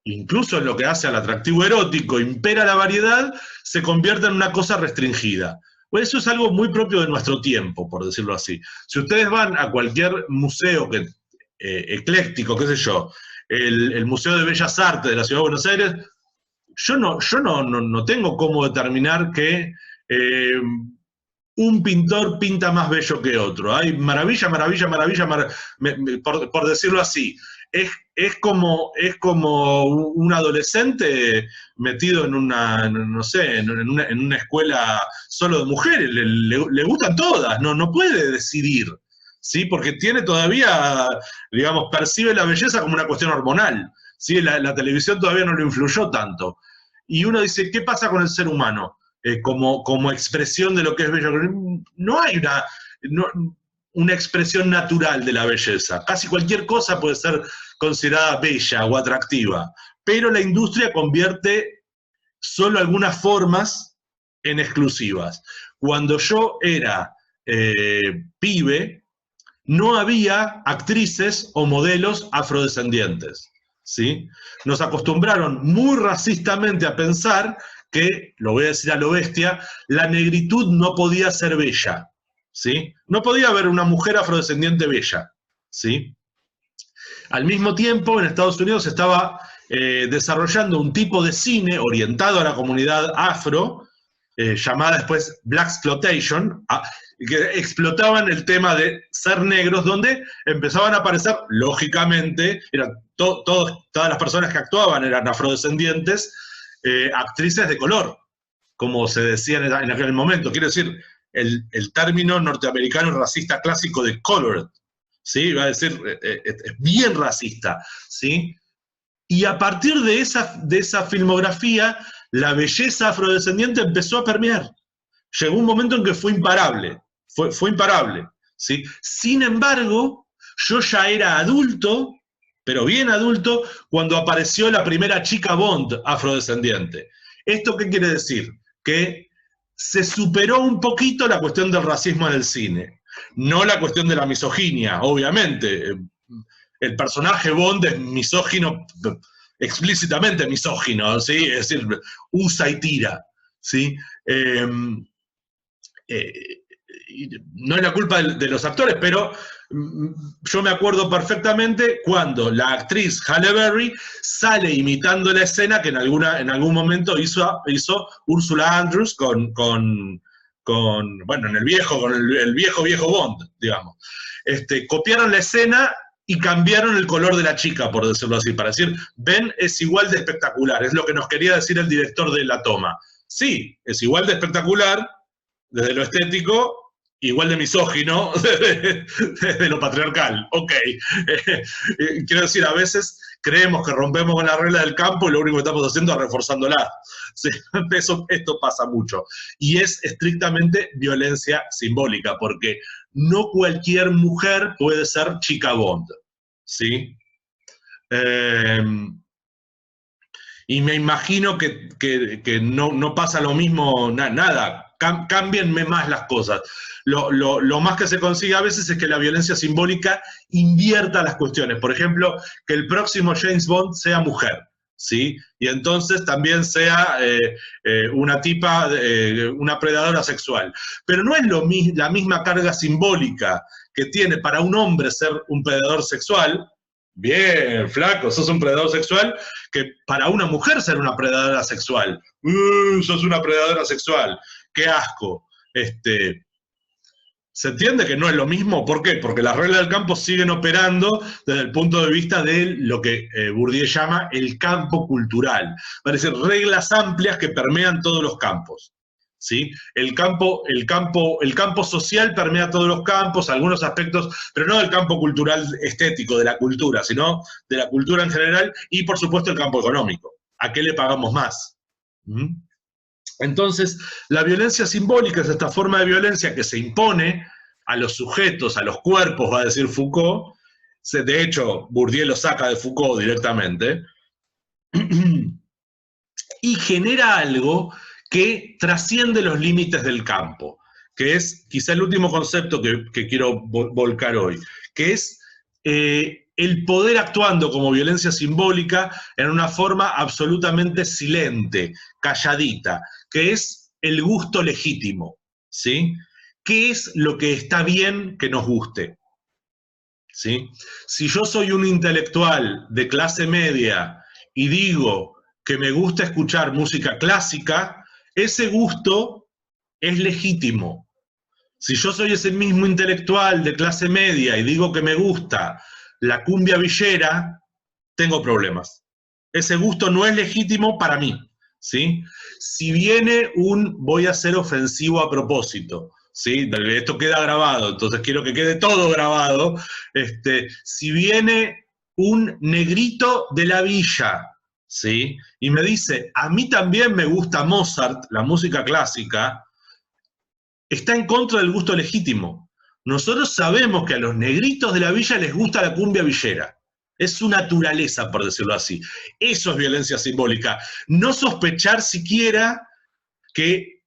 incluso en lo que hace al atractivo erótico, impera la variedad, se convierte en una cosa restringida. Pues eso es algo muy propio de nuestro tiempo, por decirlo así. Si ustedes van a cualquier museo ecléctico, qué sé yo, el Museo de Bellas Artes de la Ciudad de Buenos Aires, yo no tengo cómo determinar que un pintor pinta más bello que otro. Hay maravilla, por decirlo así. Es como un adolescente metido en no sé, en una escuela solo de mujeres. Le gustan todas, no puede decidir, ¿sí? Porque tiene todavía, digamos, percibe la belleza como una cuestión hormonal, ¿sí? La televisión todavía no lo influyó tanto. Y uno dice, ¿qué pasa con el ser humano? Como expresión de lo que es bello. No hay una expresión natural de la belleza. Casi cualquier cosa puede ser considerada bella o atractiva, pero la industria convierte solo algunas formas en exclusivas. Cuando yo era pibe, no había actrices o modelos afrodescendientes, ¿sí? Nos acostumbraron muy racistamente a pensar que, lo voy a decir a lo bestia, la negritud no podía ser bella, ¿sí? No podía haber una mujer afrodescendiente bella, ¿sí? Al mismo tiempo, en Estados Unidos se estaba desarrollando un tipo de cine orientado a la comunidad afro, llamada después Blaxploitation, que explotaban el tema de ser negros, donde empezaban a aparecer, lógicamente, todas las personas que actuaban eran afrodescendientes, actrices de color, como se decía en aquel momento. Quiero decir, el término norteamericano racista clásico de colored, ¿sí? Va a decir, es bien racista, ¿sí? Y a partir de esa filmografía, la belleza afrodescendiente empezó a permear. Llegó un momento en que fue imparable, fue imparable, ¿sí? Sin embargo, yo ya era adulto, pero bien adulto, cuando apareció la primera chica Bond afrodescendiente. ¿Esto qué quiere decir? Que se superó un poquito la cuestión del racismo en el cine, no la cuestión de la misoginia, obviamente. El personaje Bond es misógino, explícitamente misógino, ¿sí? Es decir, usa y tira, ¿sí? No es la culpa de los actores, pero yo me acuerdo perfectamente cuando la actriz Halle Berry sale imitando la escena que en algún momento hizo Ursula Andrews con el viejo Bond, digamos. Copiaron la escena y cambiaron el color de la chica, por decirlo así, para decir, Ben es igual de espectacular, es lo que nos quería decir el director de la toma. Sí, es igual de espectacular, desde lo estético, igual de misógino, desde lo patriarcal. Ok. Quiero decir, a veces creemos que rompemos con la regla del campo y lo único que estamos haciendo es reforzándola. Sí, esto pasa mucho. Y es estrictamente violencia simbólica, porque no cualquier mujer puede ser chica Bond, ¿sí? Y me imagino que no pasa lo mismo, nada, cámbienme más las cosas. Lo más que se consigue a veces es que la violencia simbólica invierta las cuestiones. Por ejemplo, que el próximo James Bond sea mujer, ¿sí? Y entonces también sea una tipa, una predadora sexual. Pero no es la misma carga simbólica que tiene para un hombre ser un predador sexual. Bien, flaco, sos un predador sexual, que para una mujer ser una predadora sexual. Sos una predadora sexual, qué asco. ¿Se entiende que no es lo mismo? ¿Por qué? Porque las reglas del campo siguen operando desde el punto de vista de lo que Bourdieu llama el campo cultural. Es decir, reglas amplias que permean todos los campos. ¿Sí? El campo social permea todos los campos, algunos aspectos, pero no del campo cultural estético, de la cultura, sino de la cultura en general y, por supuesto, el campo económico. ¿A qué le pagamos más? ¿Mm? Entonces, la violencia simbólica es esta forma de violencia que se impone a los sujetos, a los cuerpos, va a decir Foucault. De hecho, Bourdieu lo saca de Foucault directamente. Y genera algo que trasciende los límites del campo, que es quizá el último concepto que quiero volcar hoy, que es el poder actuando como violencia simbólica en una forma absolutamente silente, calladita, que es el gusto legítimo, ¿sí? ¿Qué es lo que está bien que nos guste? ¿Sí? Si yo soy un intelectual de clase media y digo que me gusta escuchar música clásica, ese gusto es legítimo. Si yo soy ese mismo intelectual de clase media y digo que me gusta la cumbia villera, tengo problemas. Ese gusto no es legítimo para mí, ¿sí? Si viene voy a ser ofensivo a propósito, ¿sí? Esto queda grabado, entonces quiero que quede todo grabado. Si viene un negrito de la villa, ¿sí? Y me dice, a mí también me gusta Mozart, la música clásica, está en contra del gusto legítimo. Nosotros sabemos que a los negritos de la villa les gusta la cumbia villera. Es su naturaleza, por decirlo así. Eso es violencia simbólica. No sospechar siquiera que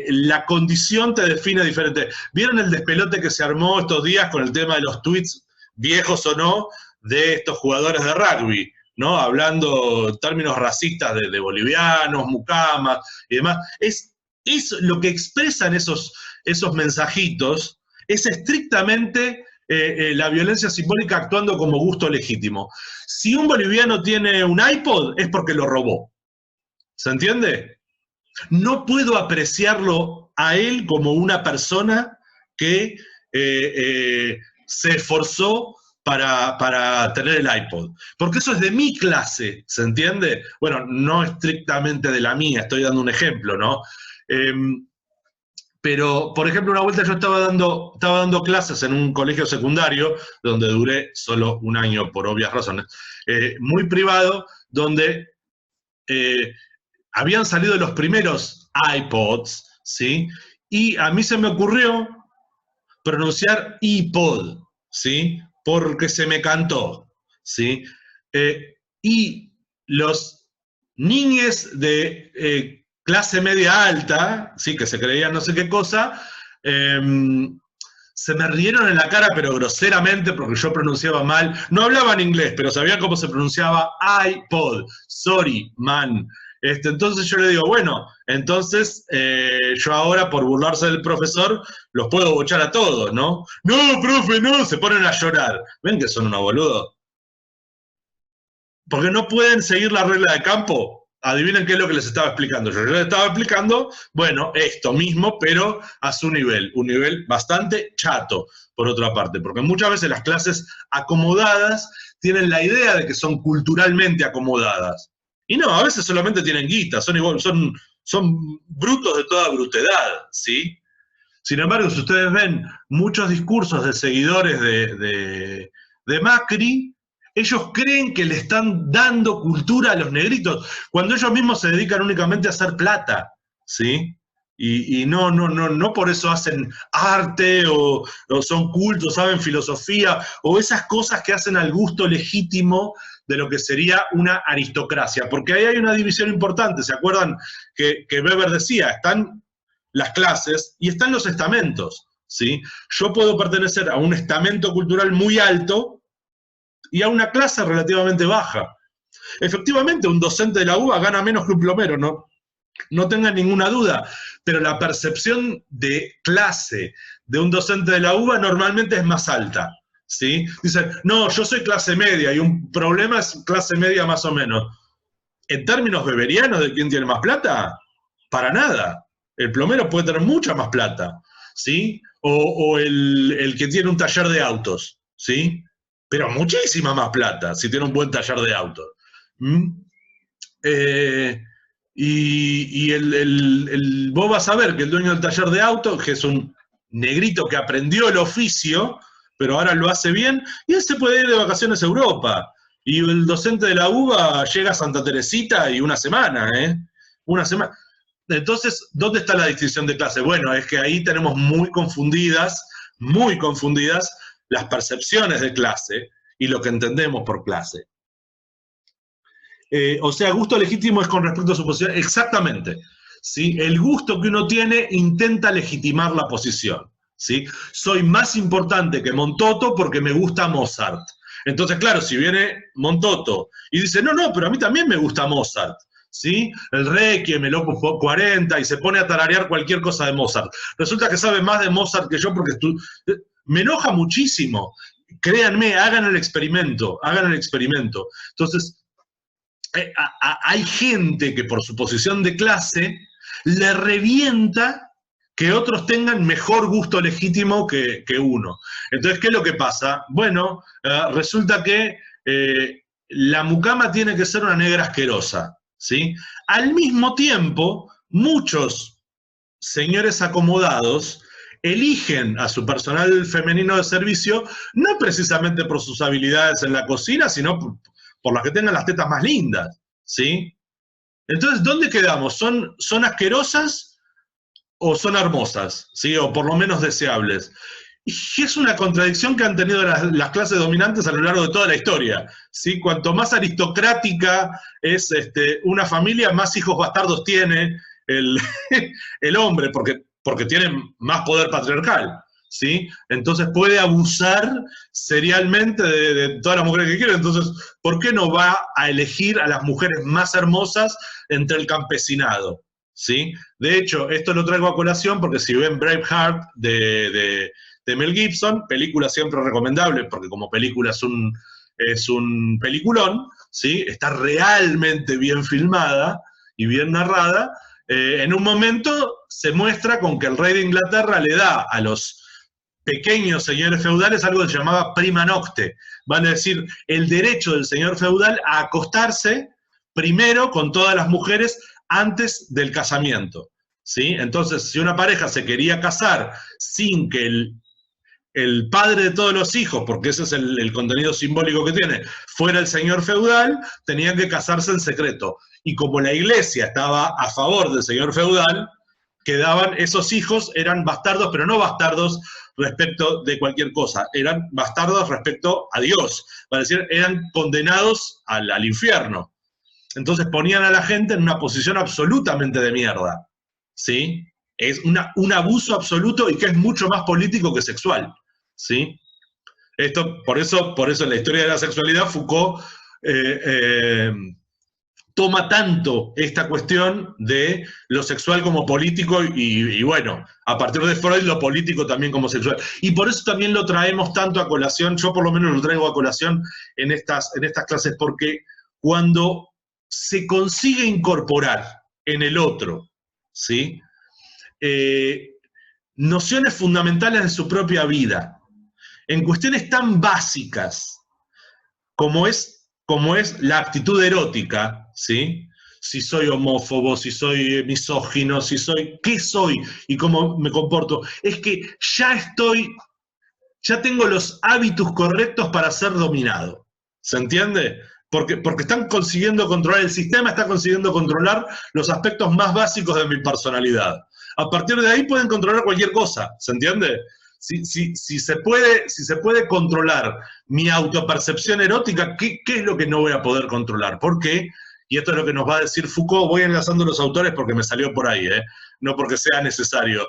la condición te define diferente. ¿Vieron el despelote que se armó estos días con el tema de los tweets, viejos o no, de estos jugadores de rugby, ¿no? Hablando en términos racistas de bolivianos, mucamas y demás. Es lo que expresan esos mensajitos, es estrictamente la violencia simbólica actuando como gusto legítimo. Si un boliviano tiene un iPod, es porque lo robó. ¿Se entiende? No puedo apreciarlo a él como una persona que se esforzó para tener el iPod. Porque eso es de mi clase, ¿se entiende? Bueno, no estrictamente de la mía, estoy dando un ejemplo, ¿no? Pero, por ejemplo, una vuelta yo estaba dando clases en un colegio secundario, donde duré solo un año por obvias razones, muy privado, donde habían salido los primeros iPods, ¿sí? Y a mí se me ocurrió pronunciar iPod, ¿sí? Porque se me cantó, ¿sí? Y los niñes de clase media alta, ¿sí? Que se creían no sé qué cosa, se me rieron en la cara, pero groseramente, porque yo pronunciaba mal. No hablaban inglés, pero sabían cómo se pronunciaba iPod. Sorry, man. Entonces yo le digo, bueno, entonces yo ahora, por burlarse del profesor, los puedo bochar a todos, ¿no? No, profe, no, se ponen a llorar. ¿Ven que son unos boludos? Porque no pueden seguir la regla de campo. Adivinen qué es lo que les estaba explicando. Yo les estaba explicando, bueno, esto mismo, pero a su nivel. Un nivel bastante chato, por otra parte. Porque muchas veces las clases acomodadas tienen la idea de que son culturalmente acomodadas. Y no, a veces solamente tienen guita, son brutos de toda brutedad, ¿sí? Sin embargo, si ustedes ven muchos discursos de seguidores de Macri, ellos creen que le están dando cultura a los negritos, cuando ellos mismos se dedican únicamente a hacer plata, ¿sí? Y no por eso hacen arte o son cultos, saben filosofía, o esas cosas que hacen al gusto legítimo de lo que sería una aristocracia. Porque ahí hay una división importante, ¿se acuerdan que Weber decía? Están las clases y están los estamentos, ¿sí? Yo puedo pertenecer a un estamento cultural muy alto y a una clase relativamente baja. Efectivamente, un docente de la UBA gana menos que un plomero, ¿no? No tengan ninguna duda, pero la percepción de clase de un docente de la UBA normalmente es más alta, ¿sí? Dicen, no, yo soy clase media y un problema es clase media más o menos. En términos beberianos de quién tiene más plata, para nada. El plomero puede tener mucha más plata, ¿sí? O el que tiene un taller de autos, ¿sí? Pero muchísima más plata si tiene un buen taller de autos. ¿Mm? Vos vas a ver que el dueño del taller de autos, que es un negrito que aprendió el oficio, pero ahora lo hace bien, y él se puede ir de vacaciones a Europa. Y el docente de la UBA llega a Santa Teresita y una semana, ¿eh? Una semana. Entonces, ¿dónde está la distinción de clase? Bueno, es que ahí tenemos muy confundidas las percepciones de clase y lo que entendemos por clase. O sea, gusto legítimo es con respecto a su posición. Exactamente. ¿Sí? El gusto que uno tiene intenta legitimar la posición. ¿Sí? Soy más importante que Montoto porque me gusta Mozart. Entonces, claro, si viene Montoto y dice, no, pero a mí también me gusta Mozart, ¿sí? El Requiem, el Opus 40, y se pone a tararear cualquier cosa de Mozart. Resulta que sabe más de Mozart que yo porque me enoja muchísimo. Créanme, hagan el experimento. Entonces, hay gente que por su posición de clase le revienta que otros tengan mejor gusto legítimo que uno. Entonces, ¿qué es lo que pasa? Bueno, resulta que la mucama tiene que ser una negra asquerosa, ¿sí? Al mismo tiempo, muchos señores acomodados eligen a su personal femenino de servicio no precisamente por sus habilidades en la cocina, sino por las que tengan las tetas más lindas, ¿sí? Entonces, ¿dónde quedamos? ¿Son asquerosas o son hermosas? ¿Sí? O por lo menos deseables. Y es una contradicción que han tenido las clases dominantes a lo largo de toda la historia, ¿sí? Cuanto más aristocrática es una familia, más hijos bastardos tiene el, el hombre, porque tiene más poder patriarcal, ¿sí? Entonces puede abusar serialmente de todas las mujeres que quiere. Entonces, ¿por qué no va a elegir a las mujeres más hermosas entre el campesinado? ¿Sí? De hecho, esto lo traigo a colación porque si ven Braveheart de Mel Gibson, película siempre recomendable, porque como película es un peliculón, ¿sí? Está realmente bien filmada y bien narrada. En un momento se muestra con que el rey de Inglaterra le da a los pequeños señores feudales algo que se llamaba prima nocte, van a decir, el derecho del señor feudal a acostarse primero con todas las mujeres antes del casamiento, ¿sí? Entonces, si una pareja se quería casar sin que el padre de todos los hijos, porque ese es el contenido simbólico que tiene, fuera el señor feudal, tenían que casarse en secreto. Y como la iglesia estaba a favor del señor feudal, quedaban, esos hijos eran bastardos, pero no bastardos respecto de cualquier cosa, eran bastardos respecto a Dios, para decir, eran condenados al infierno. Entonces ponían a la gente en una posición absolutamente de mierda, ¿sí? Es un abuso absoluto y que es mucho más político que sexual, ¿sí? Por eso en la historia de la sexualidad Foucault toma tanto esta cuestión de lo sexual como político y bueno, a partir de Freud lo político también como sexual. Y por eso también lo traemos tanto a colación, yo por lo menos lo traigo a colación en estas clases, porque cuando se consigue incorporar en el otro, ¿sí? Nociones fundamentales de su propia vida, en cuestiones tan básicas como es la actitud erótica, ¿sí? Si soy homófobo, si soy misógino, si soy, ¿qué soy y cómo me comporto? Es que ya tengo los hábitos correctos para ser dominado. ¿Se entiende? Porque están consiguiendo controlar el sistema, está consiguiendo controlar los aspectos más básicos de mi personalidad. A partir de ahí pueden controlar cualquier cosa, ¿se entiende? Si se puede controlar mi autopercepción erótica, ¿qué es lo que no voy a poder controlar? ¿Por qué? Y esto es lo que nos va a decir Foucault. Voy enlazando los autores porque me salió por ahí, no porque sea necesario.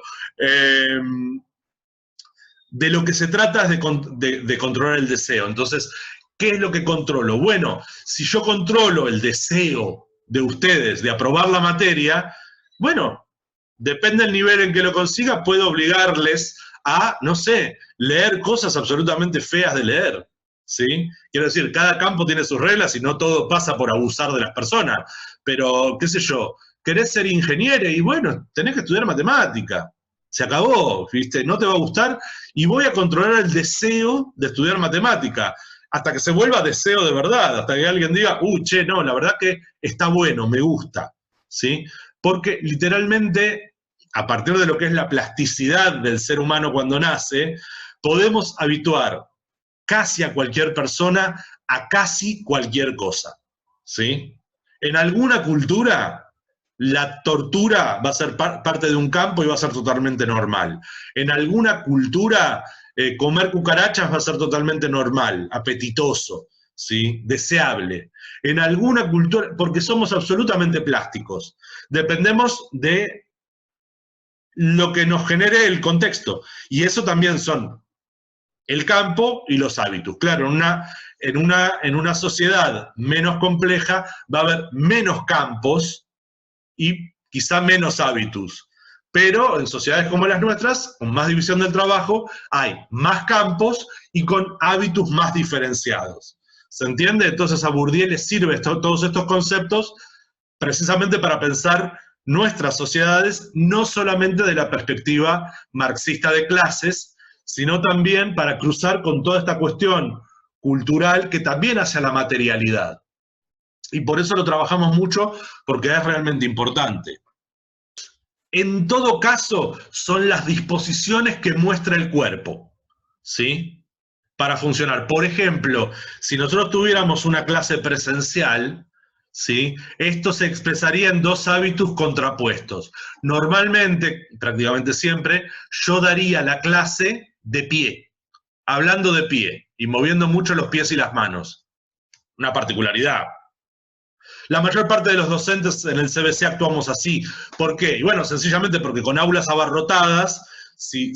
De lo que se trata es de controlar el deseo. Entonces, ¿qué es lo que controlo? Bueno, si yo controlo el deseo de ustedes de aprobar la materia, bueno, depende del nivel en que lo consiga, puedo obligarles a, no sé, leer cosas absolutamente feas de leer, ¿sí? Quiero decir, cada campo tiene sus reglas y no todo pasa por abusar de las personas, pero, qué sé yo, querés ser ingeniero y bueno, tenés que estudiar matemática. Se acabó, ¿viste? No te va a gustar y voy a controlar el deseo de estudiar matemática hasta que se vuelva deseo de verdad, hasta que alguien diga, che, no, la verdad que está bueno, me gusta, ¿sí? Porque literalmente, a partir de lo que es la plasticidad del ser humano cuando nace, podemos habituar casi a cualquier persona a casi cualquier cosa, ¿sí? En alguna cultura, la tortura va a ser parte de un campo y va a ser totalmente normal. En alguna cultura, comer cucarachas va a ser totalmente normal, apetitoso, ¿sí? Deseable. En alguna cultura, porque somos absolutamente plásticos, dependemos de lo que nos genere el contexto. Y eso también son el campo y los hábitos. Claro, en una sociedad menos compleja va a haber menos campos y quizá menos hábitos. Pero en sociedades como las nuestras, con más división del trabajo, hay más campos y con hábitos más diferenciados. ¿Se entiende? Entonces a Bourdieu le sirve todos estos conceptos precisamente para pensar nuestras sociedades no solamente de la perspectiva marxista de clases, sino también para cruzar con toda esta cuestión cultural que también hace a la materialidad. Y por eso lo trabajamos mucho, porque es realmente importante. En todo caso, son las disposiciones que muestra el cuerpo, ¿sí? Para funcionar. Por ejemplo, si nosotros tuviéramos una clase presencial, ¿sí? Esto se expresaría en dos hábitos contrapuestos. Normalmente, prácticamente siempre, yo daría la clase de pie, hablando de pie y moviendo mucho los pies y las manos. Una particularidad. La mayor parte de los docentes en el CBC actuamos así. ¿Por qué? Y bueno, sencillamente porque con aulas abarrotadas, si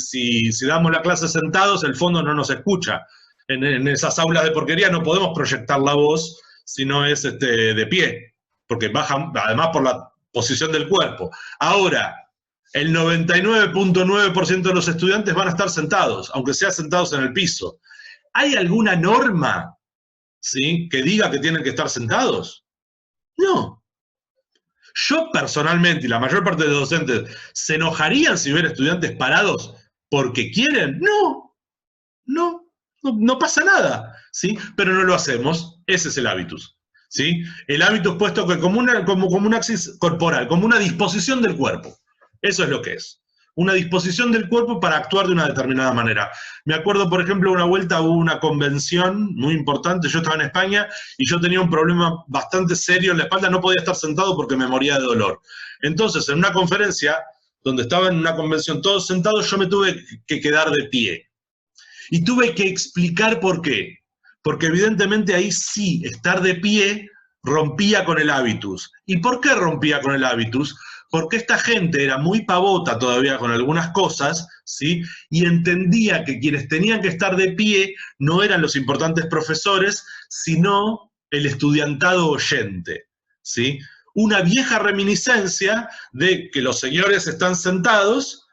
damos la clase sentados, el fondo no nos escucha. En esas aulas de porquería no podemos proyectar la voz si no es de pie, porque baja además por la posición del cuerpo. Ahora, el 99.9% de los estudiantes van a estar sentados, aunque sea sentados en el piso. ¿Hay alguna norma, ¿sí?, que diga que tienen que estar sentados? No. Yo personalmente, y la mayor parte de los docentes, ¿se enojarían si ven estudiantes parados porque quieren? No pasa nada, ¿sí? Pero no lo hacemos, ese es el hábitus, ¿sí? El hábitus puesto como un axis corporal, como una disposición del cuerpo. Eso es lo que es. Una disposición del cuerpo para actuar de una determinada manera. Me acuerdo, por ejemplo, una vuelta hubo una convención muy importante, yo estaba en España y yo tenía un problema bastante serio en la espalda, no podía estar sentado porque me moría de dolor. Entonces, en una conferencia, donde estaba en una convención todos sentados, yo me tuve que quedar de pie. Y tuve que explicar por qué. Porque evidentemente ahí sí, estar de pie rompía con el hábitus. ¿Y por qué rompía con el hábitus? Porque esta gente era muy pavota todavía con algunas cosas, ¿sí? Y entendía que quienes tenían que estar de pie no eran los importantes profesores, sino el estudiantado oyente, ¿sí? Una vieja reminiscencia de que los señores están sentados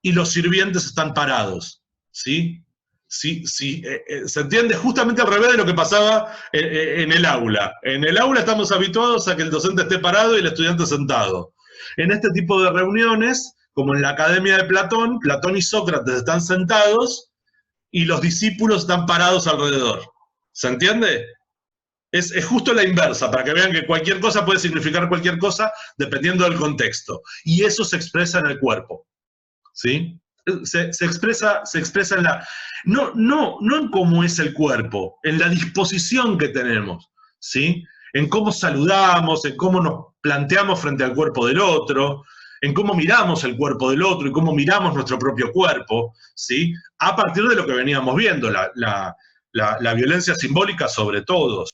y los sirvientes están parados, ¿sí? Sí, se entiende justamente al revés de lo que pasaba en el aula. En el aula estamos habituados a que el docente esté parado y el estudiante sentado. En este tipo de reuniones, como en la Academia de Platón, Platón y Sócrates están sentados y los discípulos están parados alrededor. ¿Se entiende? Es justo la inversa, para que vean que cualquier cosa puede significar cualquier cosa dependiendo del contexto. Y eso se expresa en el cuerpo, ¿sí? Se expresa en la... No en cómo es el cuerpo, en la disposición que tenemos, ¿sí? En cómo saludamos, en cómo nos planteamos frente al cuerpo del otro, en cómo miramos el cuerpo del otro y cómo miramos nuestro propio cuerpo, ¿sí? A partir de lo que veníamos viendo, la violencia simbólica sobre todo.